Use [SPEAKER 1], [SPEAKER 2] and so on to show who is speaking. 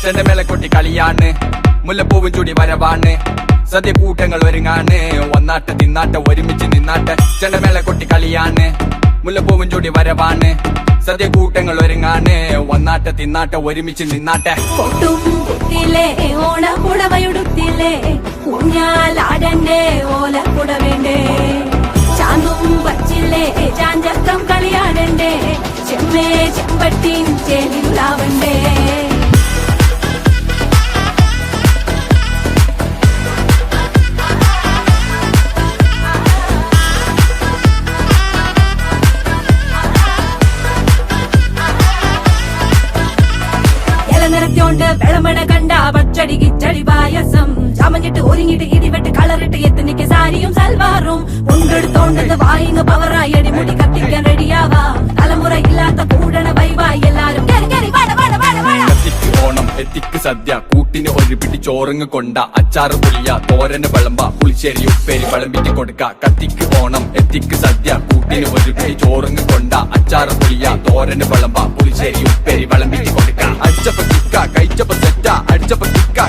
[SPEAKER 1] ചെണ്ടമേളക്കൊട്ടി കളിയാണ്, മുല്ലപ്പൂവും ചൂടി വരവാണ്, സദ്യ കൂട്ടങ്ങൾ ഒരുങ്ങാണ്, ഒന്നാട്ട് തിന്നാട്ടെ ഒരുമിച്ച് നിന്നാട്ടെ. ചെണ്ടമേളക്കൊട്ടി കളിയാണ്, മുല്ലപ്പൂവും ചൂടി വരവാണ്, സദ്യ കൂട്ടങ്ങൾ ഒരുങ്ങാണ്, ഒന്നാട്ടെ തിന്നാട്ടെ ഒരുമിച്ച് നിന്നാട്ടെ.
[SPEAKER 2] ഓണപ്പുടവയുടുത്തില്ലേ ഊഞ്ഞാലാടണ്ടേ ഓലക്കുട വേണ്ടേ, ചാന്തും വച്ചില്ലേ ചാഞ്ചക്കം കളിയാടണ്ടേ, ചെമ്മേ ചെമ്പട്ടിൻ ചേലിലാവണ്ടേ. നിറത്തോണ്ട് വെളമണ കണ്ട പച്ചടി കിച്ചടി പായസം, ചമഞ്ഞിട്ട് ഒരുങ്ങിട്ട് ഇടിവെട്ട് കളറിട്ട് എത്തനിക്ക് സാരിയും സൽവാറും, കൊണ്ടെടുത്തോണ്ടത് വായിങ് പവറായി അടിമുടി കത്തിക്കാൻ റെഡിയാവാ, തലമുറ ഇല്ലാത്ത കൂടണ വൈവായി എല്ലാരും
[SPEAKER 1] കത്തിക്ക് ഓണം എത്തിക്ക് സദ്യ കൂട്ടിന് ഒരു പിടി ചോറങ്ങ് കൊണ്ട, അച്ചാറ് പുളിയ തോരന് വിളമ്പ പുളിശ്ശേരി ഉപ്പേരി വിളമ്പിക്ക് കൊടുക്ക. കത്തിക്ക് ഓണം എത്തിക്ക് സദ്യ കൂട്ടിന് ഒരു പിടി ചോറങ്ങ് കൊണ്ട, അച്ചാറ് പുളിയ തോരന് വിളമ്പ പുളിശ്ശേരി ഉപ്പേരി വിളമ്പിക്ക് കൊടുക്ക. അടിച്ചപ്പ കിക്ക കഴിച്ചപ്പ സെറ്റ, അടിച്ചപ്പ കിക്ക